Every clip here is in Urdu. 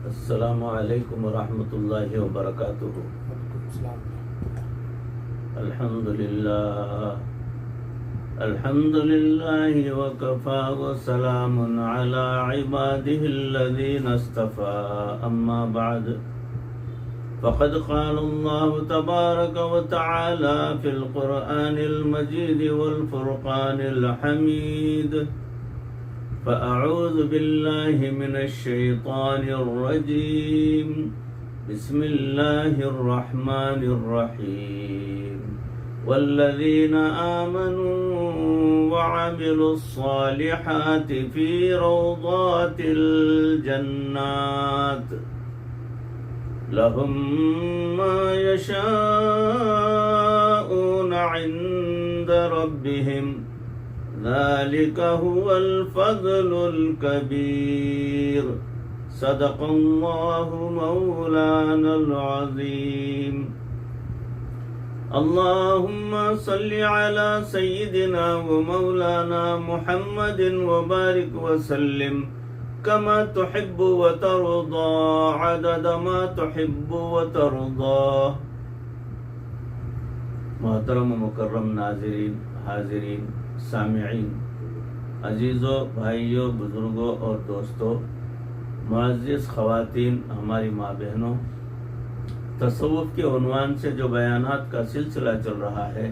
السلام علیکم ورحمۃ اللہ وبرکاتہ۔ الحمد للہ وکفا وسلام علی عباده الذین اصطفى، اما بعد فقد قال الله تبارك وتعالى في القرآن المجيد والفرقان الحميد: فأعوذ بالله من الشيطان الرجيم، بسم الله الرحمن الرحيم، والذين آمنوا وعملوا الصالحات في روضات الجنات لهم ما يشاءون عند ربهم، ذلك هو الفضل الكبير، صدق الله مولانا العظيم۔ اللهم صل على سيدنا ومولانا محمد وبارك وسلم كما تحب وترضى عدد ما تحب وترضى۔ محترم و مکرم ناظرین، حاضرین، سامعین، عزیزوں، بھائیوں، بزرگوں اور دوستوں، معزز خواتین، ہماری ماں بہنوں، تصوف کے عنوان سے جو بیانات کا سلسلہ چل رہا ہے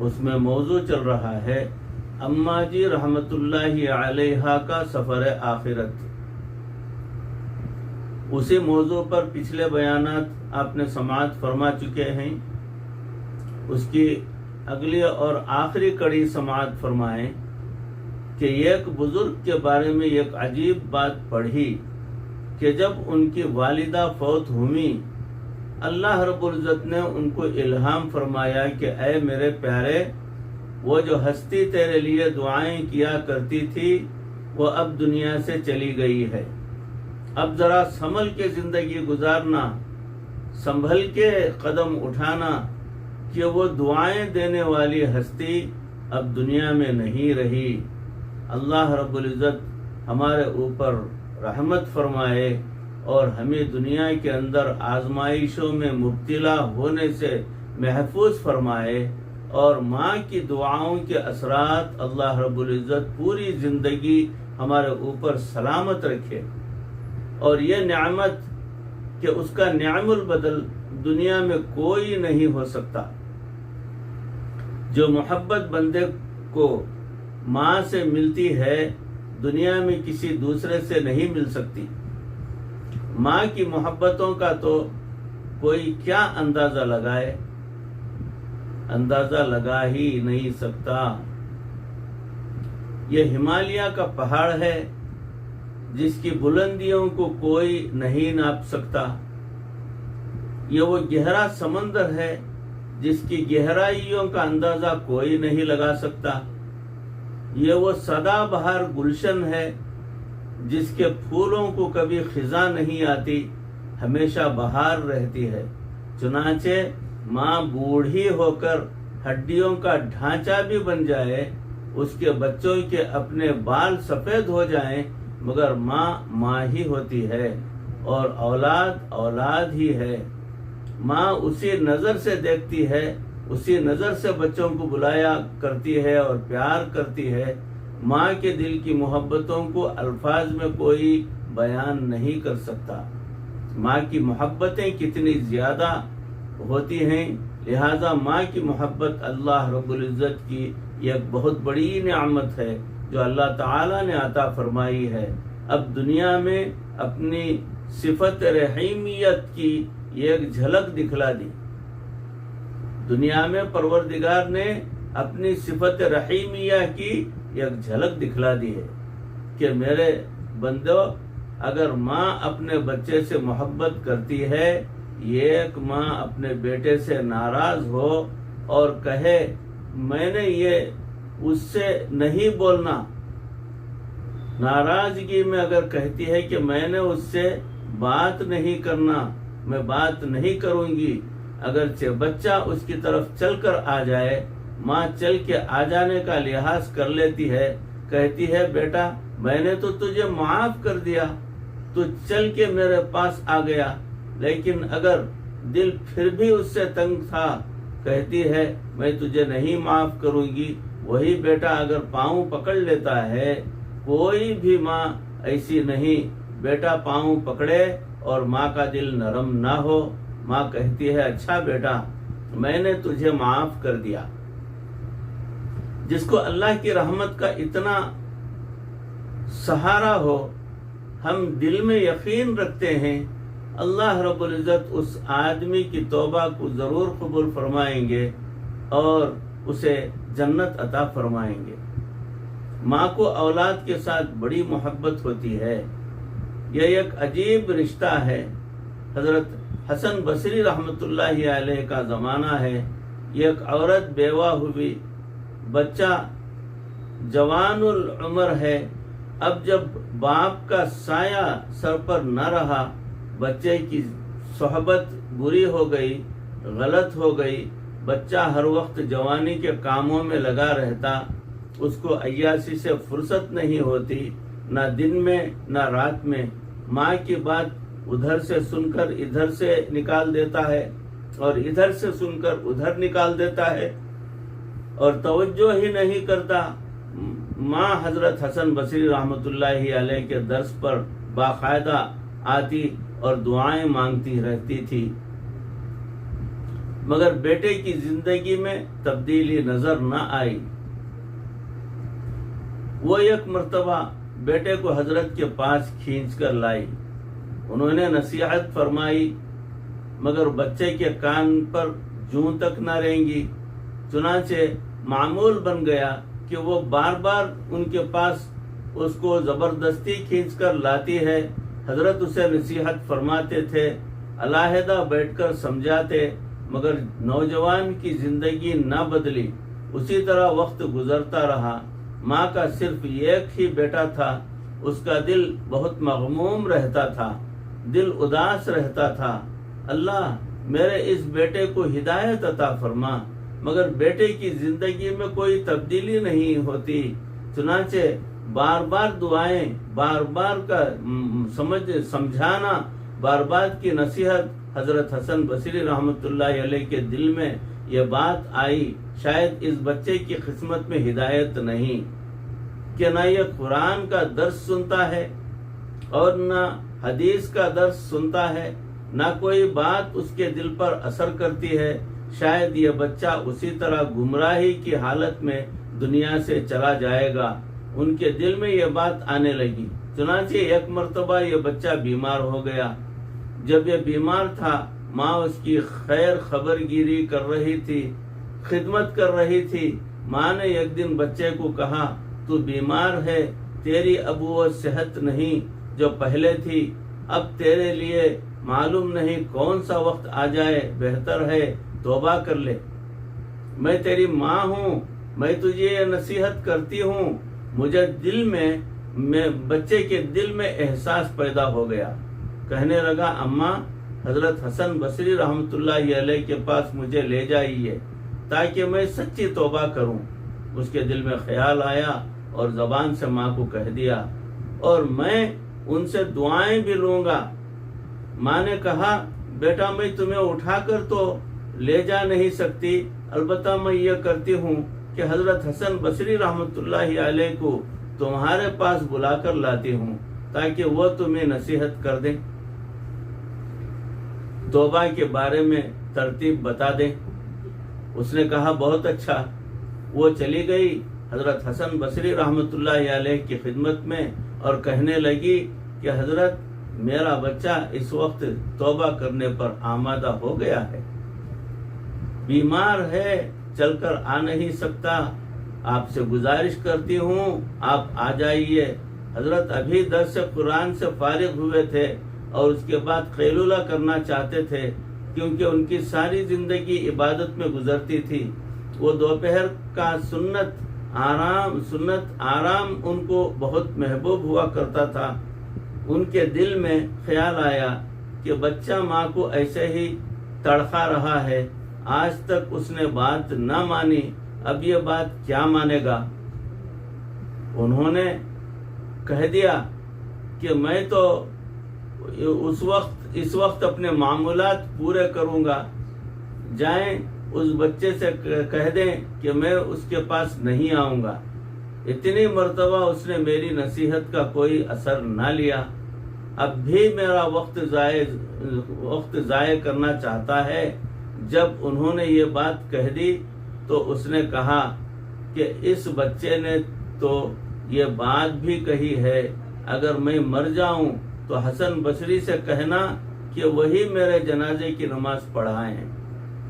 اس میں موضوع چل رہا ہے اماں جی رحمت اللہ علیہ کا سفر آخرت۔ اسی موضوع پر پچھلے بیانات آپ نے سماعت فرما چکے ہیں، اس کی اگلی اور آخری کڑی سماعت فرمائیں کہ ایک بزرگ کے بارے میں ایک عجیب بات پڑھی کہ جب ان کی والدہ فوت ہوئی، اللہ رب العزت نے ان کو الہام فرمایا کہ اے میرے پیارے، وہ جو ہستی تیرے لیے دعائیں کیا کرتی تھی وہ اب دنیا سے چلی گئی ہے، اب ذرا سنبھل کے زندگی گزارنا، سنبھل کے قدم اٹھانا، کہ وہ دعائیں دینے والی ہستی اب دنیا میں نہیں رہی۔ اللہ رب العزت ہمارے اوپر رحمت فرمائے اور ہمیں دنیا کے اندر آزمائشوں میں مبتلا ہونے سے محفوظ فرمائے، اور ماں کی دعاؤں کے اثرات اللہ رب العزت پوری زندگی ہمارے اوپر سلامت رکھے، اور یہ نعمت کہ اس کا نعم البدل دنیا میں کوئی نہیں ہو سکتا۔ جو محبت بندے کو ماں سے ملتی ہے دنیا میں کسی دوسرے سے نہیں مل سکتی۔ ماں کی محبتوں کا تو کوئی کیا اندازہ لگائے، اندازہ لگا ہی نہیں سکتا۔ یہ ہمالیہ کا پہاڑ ہے جس کی بلندیوں کو کوئی نہیں ناپ سکتا، یہ وہ گہرا سمندر ہے جس کی گہرائیوں کا اندازہ کوئی نہیں لگا سکتا، یہ وہ سدا بہار گلشن ہے جس کے پھولوں کو کبھی خزاں نہیں آتی، ہمیشہ بہار رہتی ہے۔ چنانچہ ماں بوڑھی ہو کر ہڈیوں کا ڈھانچہ بھی بن جائے، اس کے بچوں کے اپنے بال سفید ہو جائیں، مگر ماں ماں ہی ہوتی ہے اور اولاد اولاد ہی ہے۔ ماں اسی نظر سے دیکھتی ہے، اسی نظر سے بچوں کو بلایا کرتی ہے اور پیار کرتی ہے۔ ماں کے دل کی محبتوں کو الفاظ میں کوئی بیان نہیں کر سکتا۔ ماں کی محبتیں کتنی زیادہ ہوتی ہیں، لہذا ماں کی محبت اللہ رب العزت کی ایک بہت بڑی نعمت ہے جو اللہ تعالی نے عطا فرمائی ہے۔ اب دنیا میں اپنی صفت رحیمیت کی ایک جھلک دکھلا دی، دنیا میں پروردگار نے اپنی صفت رحیمیہ کی ایک جھلک دکھلا دی ہے کہ میرے بندو، اگر ماں اپنے بچے سے محبت کرتی ہے، ایک ماں اپنے بیٹے سے ناراض ہو اور کہے میں نے یہ اس سے نہیں بولنا، ناراضگی میں اگر کہتی ہے کہ میں نے اس سے بات نہیں کرنا، میں بات نہیں کروں گی، اگرچہ بچہ اس کی طرف چل کر آ جائے، ماں چل کے آ جانے کا لحاظ کر لیتی ہے، کہتی ہے بیٹا میں نے تو تجھے معاف کر دیا، تو چل کے میرے پاس آ گیا، لیکن اگر دل پھر بھی اس سے تنگ تھا، کہتی ہے میں تجھے نہیں معاف کروں گی۔ وہی بیٹا اگر پاؤں پکڑ لیتا ہے، کوئی بھی ماں ایسی نہیں بیٹا پاؤں پکڑے اور ماں کا دل نرم نہ ہو۔ ماں کہتی ہے اچھا بیٹا میں نے تجھے معاف کر دیا۔ جس کو اللہ کی رحمت کا اتنا سہارا ہو، ہم دل میں یقین رکھتے ہیں اللہ رب العزت اس آدمی کی توبہ کو ضرور قبول فرمائیں گے اور اسے جنت عطا فرمائیں گے۔ ماں کو اولاد کے ساتھ بڑی محبت ہوتی ہے، یہ ایک عجیب رشتہ ہے۔ حضرت حسن بصری رحمۃ اللہ علیہ کا زمانہ ہے، ایک عورت بیوہ ہوئی، بچہ جوان العمر ہے، اب جب باپ کا سایہ سر پر نہ رہا، بچے کی صحبت بری ہو گئی، غلط ہو گئی، بچہ ہر وقت جوانی کے کاموں میں لگا رہتا، اس کو عیاشی سے فرصت نہیں ہوتی، نہ دن میں نہ رات میں۔ ماں کی بات ادھر سے سن کر ادھر سے نکال دیتا ہے اور ادھر سے سن کر ادھر نکال دیتا ہے اور توجہ ہی نہیں کرتا۔ ماں حضرت حسن بصری رحمۃ اللہ علیہ کے درس پر باقاعدہ آتی اور دعائیں مانگتی رہتی تھی، مگر بیٹے کی زندگی میں تبدیلی نظر نہ آئی۔ وہ ایک مرتبہ بیٹے کو حضرت کے پاس کھینچ کر لائی، انہوں نے نصیحت فرمائی، مگر بچے کے کان پر جوں تک نہ رینگی۔ چنانچہ معمول بن گیا کہ وہ بار بار ان کے پاس اس کو زبردستی کھینچ کر لاتی ہے۔ حضرت اسے نصیحت فرماتے تھے، علیحدہ بیٹھ کر سمجھاتے، مگر نوجوان کی زندگی نہ بدلی، اسی طرح وقت گزرتا رہا۔ ماں کا صرف ایک ہی بیٹا تھا، اس کا دل بہت مغموم رہتا تھا، دل اداس رہتا تھا۔ اللہ میرے اس بیٹے کو ہدایت عطا فرما، مگر بیٹے کی زندگی میں کوئی تبدیلی نہیں ہوتی۔ چنانچہ بار بار دعائیں، بار بار کا سمجھانا، بار بار کی نصیحت، حضرت حسن بصری رحمۃ اللہ علیہ کے دل میں یہ بات آئی، شاید اس بچے کی قسمت میں ہدایت نہیں کہ نہ یہ قرآن کا درس سنتا ہے اور نہ حدیث کا درس سنتا ہے، نہ کوئی بات اس کے دل پر اثر کرتی ہے، شاید یہ بچہ اسی طرح گمراہی کی حالت میں دنیا سے چلا جائے گا۔ ان کے دل میں یہ بات آنے لگی۔ چنانچہ ایک مرتبہ یہ بچہ بیمار ہو گیا۔ جب یہ بیمار تھا، ماں اس کی خیر خبر گیری کر رہی تھی، خدمت کر رہی تھی۔ ماں نے ایک دن بچے کو کہا، تو بیمار ہے، تیری اب وہ صحت نہیں جو پہلے تھی، اب تیرے لیے معلوم نہیں کون سا وقت آ جائے، بہتر ہے توبہ کر لے۔ میں تیری ماں ہوں، میں تجھے یہ نصیحت کرتی ہوں۔ مجھے دل میں بچے کے دل میں احساس پیدا ہو گیا، کہنے لگا اماں حضرت حسن بصری رحمۃ اللہ علیہ کے پاس مجھے لے جائیے تاکہ میں سچی توبہ کروں۔ اس کے دل میں خیال آیا اور زبان سے ماں کو کہہ دیا، اور میں ان سے دعائیں بھی لوں گا۔ ماں نے کہا بیٹا میں تمہیں اٹھا کر تو لے جا نہیں سکتی، البتہ میں یہ کرتی ہوں کہ حضرت حسن بصری رحمۃ اللہ علیہ کو تمہارے پاس بلا کر لاتی ہوں تاکہ وہ تمہیں نصیحت کر دیں، توبہ کے بارے میں ترتیب بتا دیں۔ اس نے کہا بہت اچھا۔ وہ چلی گئی حضرت حسن بصری رحمۃ اللہ علیہ کی خدمت میں اور کہنے لگی کہ حضرت میرا بچہ اس وقت توبہ کرنے پر آمادہ ہو گیا ہے، بیمار ہے، چل کر آ نہیں سکتا، آپ سے گزارش کرتی ہوں آپ آ جائیے۔ حضرت ابھی درس قرآن سے فارغ ہوئے تھے اور اس کے بعد قیلولہ کرنا چاہتے تھے، کیونکہ ان کی ساری زندگی عبادت میں گزرتی تھی۔ وہ دوپہر کا سنت آرام ان کو بہت محبوب ہوا کرتا تھا۔ ان کے دل میں خیال آیا کہ بچہ ماں کو ایسے ہی تڑپا رہا ہے، آج تک اس نے بات نہ مانی، اب یہ بات کیا مانے گا۔ انہوں نے کہہ دیا کہ میں تو اس وقت اپنے معمولات پورے کروں گا. جائیں اس بچے سے کہہ دیں کہ میں اس کے پاس نہیں آؤں گا. اتنی مرتبہ اس نے میری نصیحت کا کوئی اثر نہ لیا. اب بھی میرا وقت ضائع کرنا چاہتا ہے. جب انہوں نے یہ بات کہہ دی تو اس نے کہا کہ اس بچے نے تو یہ بات بھی کہی ہے، اگر میں مر جاؤں تو حسن بصری سے کہنا کہ وہی میرے جنازے کی نماز پڑھائیں.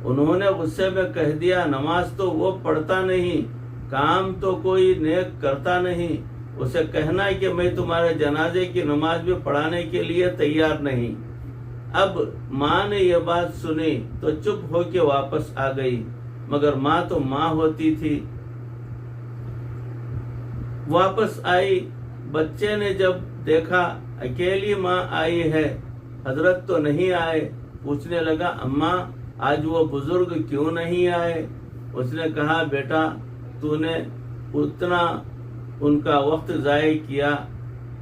انہوں نے غصے میں کہہ دیا نماز تو وہ پڑھتا نہیں، کام تو کوئی نیک کرتا نہیں، اسے کہنا ہے کہ میں تمہارے جنازے کی نماز بھی پڑھانے کے لیے تیار نہیں. اب ماں نے یہ بات سنی تو چپ ہو کے واپس آ گئی، مگر ماں تو ماں ہوتی تھی. واپس آئی. بچے نے جب دیکھا اکیلی ماں آئی ہے، حضرت تو نہیں آئے، پوچھنے لگا اماں آج وہ بزرگ کیوں نہیں آئے؟ اس نے کہا بیٹا تو نے اتنا ان کا وقت ضائع کیا،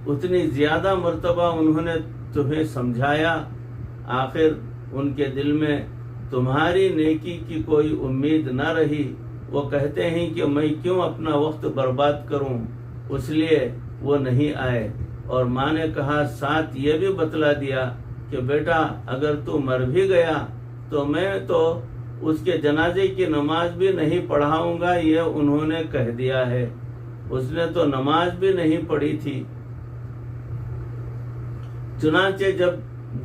اتنی زیادہ مرتبہ انہوں نے تمہیں سمجھایا، آخر ان کے دل میں تمہاری نیکی کی کوئی امید نہ رہی. وہ کہتے ہیں کہ میں کیوں اپنا وقت برباد کروں، اس لیے وہ نہیں آئے. اور ماں نے کہا ساتھ یہ بھی بتلا دیا کہ بیٹا اگر تو مر بھی گیا تو میں تو اس کے جنازے کی نماز بھی نہیں پڑھاؤں گا، یہ انہوں نے کہہ دیا ہے. اس نے تو نماز بھی نہیں پڑھی تھی. چنانچہ جب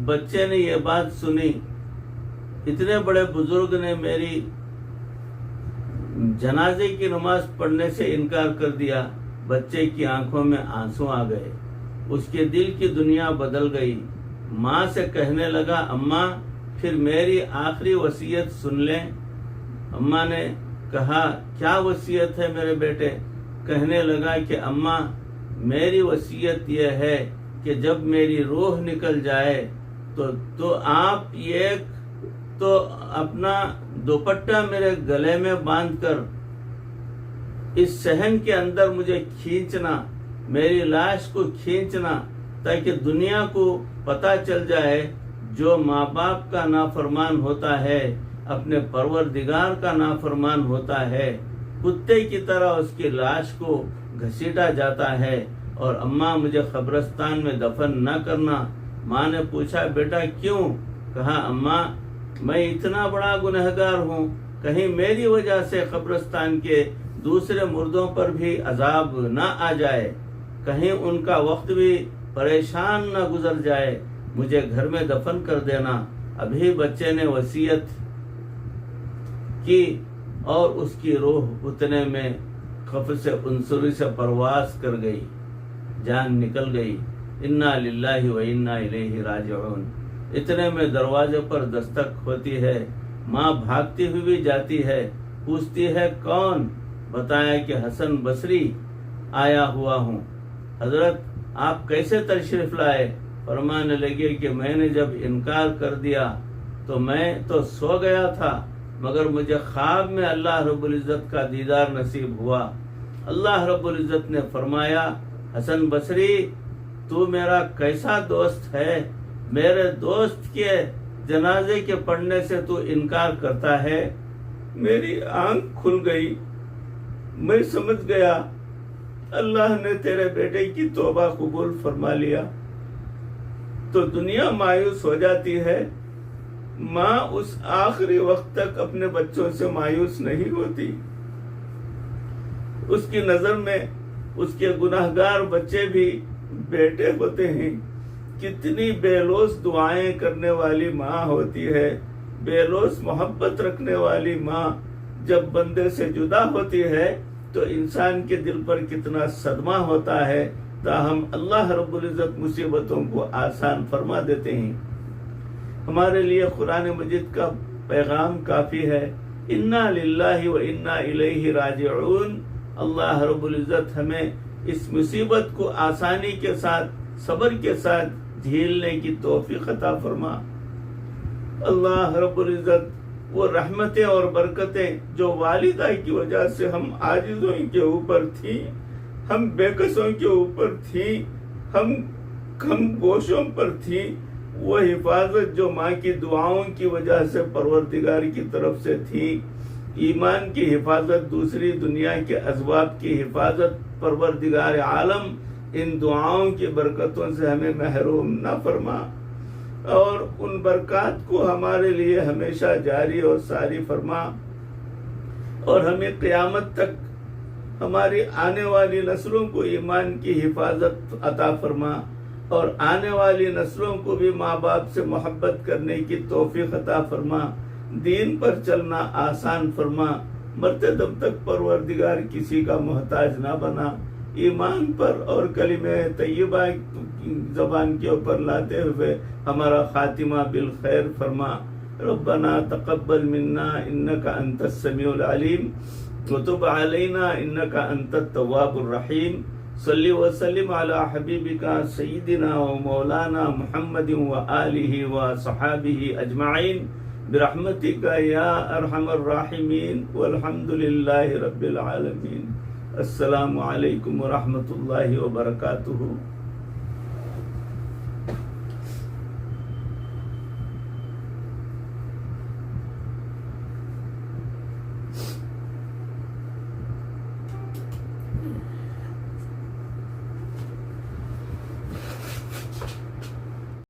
بچے نے یہ بات سنی، اتنے بڑے بزرگ نے میری جنازے کی نماز پڑھنے سے انکار کر دیا. بچے کی آنکھوں میں آنسو آ گئے، اس کے دل کی دنیا بدل گئی. ماں سے کہنے لگا اماں پھر میری آخری وصیت سن لیں. اماں نے کہا کیا وصیت ہے میرے بیٹے؟ کہنے لگا کہ اماں میری وصیت یہ ہے کہ جب میری روح نکل جائے تو آپ ایک تو اپنا دوپٹہ میرے گلے میں باندھ کر اس صحن کے اندر مجھے کھینچنا، میری لاش کو کھینچنا، تاکہ دنیا کو پتہ چل جائے جو ماں باپ کا نافرمان ہوتا ہے اپنے پروردگار کا نافرمان ہوتا ہے، کتے کی طرح اس کی لاش کو گھسیٹا جاتا ہے. اور اماں مجھے قبرستان میں دفن نہ کرنا. ماں نے پوچھا بیٹا کیوں؟ کہا اماں میں اتنا بڑا گنہگار ہوں، کہیں میری وجہ سے قبرستان کے دوسرے مردوں پر بھی عذاب نہ آ جائے، کہیں ان کا وقت بھی پریشان نہ گزر جائے، مجھے گھر میں دفن کر دینا. ابھی بچے نے وصیت کی اور اس کی روح اتنے میں قفس عنصری سے پرواز کر گئی، جان نکل گئی. انا للہ و انا الیہ راجعون. اتنے میں دروازے پر دستک ہوتی ہے. ماں بھاگتی ہوئی بھی جاتی ہے، پوچھتی ہے کون؟ بتایا کہ حسن بصری آیا ہوا ہوں. حضرت آپ کیسے تشریف لائے؟ فرمانے لگے کہ میں نے جب انکار کر دیا تو میں تو سو گیا تھا، مگر مجھے خواب میں اللہ رب العزت کا دیدار نصیب ہوا. اللہ رب العزت نے فرمایا حسن بصری تو میرا کیسا دوست ہے، میرے دوست کے جنازے کے پڑھنے سے تو انکار کرتا ہے. میری آنکھ کھل گئی، میں سمجھ گیا اللہ نے تیرے بیٹے کی توبہ قبول فرما لیا. تو دنیا مایوس ہو جاتی ہے، ماں اس آخری وقت تک اپنے بچوں سے مایوس نہیں ہوتی. اس کی نظر میں اس کے گناہگار بچے بھی بیٹے ہوتے ہیں. کتنی بے لوث دعائیں کرنے والی ماں ہوتی ہے، بے لوث محبت رکھنے والی ماں جب بندے سے جدا ہوتی ہے تو انسان کے دل پر کتنا صدمہ ہوتا ہے. تاہم اللہ رب العزت مصیبتوں کو آسان فرما دیتے ہیں. ہمارے لیے قرآن مجید کا پیغام کافی ہے. انا للہ و انا الیہ راجعون. اللہ رب العزت ہمیں اس مصیبت کو آسانی کے ساتھ، صبر کے ساتھ جھیلنے کی توفیق عطا فرما. اللہ رب العزت وہ رحمتیں اور برکتیں جو والدہ کی وجہ سے ہم عاجزوں کے اوپر تھیں، ہم بے کسوں کے اوپر تھیں، ہم کم گوشوں پر تھی، وہ حفاظت جو ماں کی دعاؤں کی وجہ سے پروردگار کی طرف سے تھی، ایمان کی حفاظت، دوسری دنیا کے اسباب کی حفاظت، پروردگار عالم ان دعاؤں کی برکتوں سے ہمیں محروم نہ فرما، اور ان برکات کو ہمارے لیے ہمیشہ جاری اور ساری فرما، اور ہمیں قیامت تک ہماری آنے والی نسلوں کو ایمان کی حفاظت عطا فرما، اور آنے والی نسلوں کو بھی ماں باپ سے محبت کرنے کی توفیق عطا فرما، دین پر چلنا آسان فرما، مرتے دم تک پروردگار کسی کا محتاج نہ بنا، ایمان پر اور کلمہ طیبہ زبان کے اوپر لاتے ہوئے ہمارا خاتمہ بالخیر فرما۔ ربنا تقبل منا انك انت السميع العليم وتب علينا انك انت التواب الرحيم۔ صلی وسلم علی حبیبک سیدنا و مولانا محمد وآلہ وصحابہ اجمعین برحمتک یا ارحم الراحمین والحمد للہ رب العالمین۔ السلام علیکم ورحمۃ اللہ وبرکاتہ۔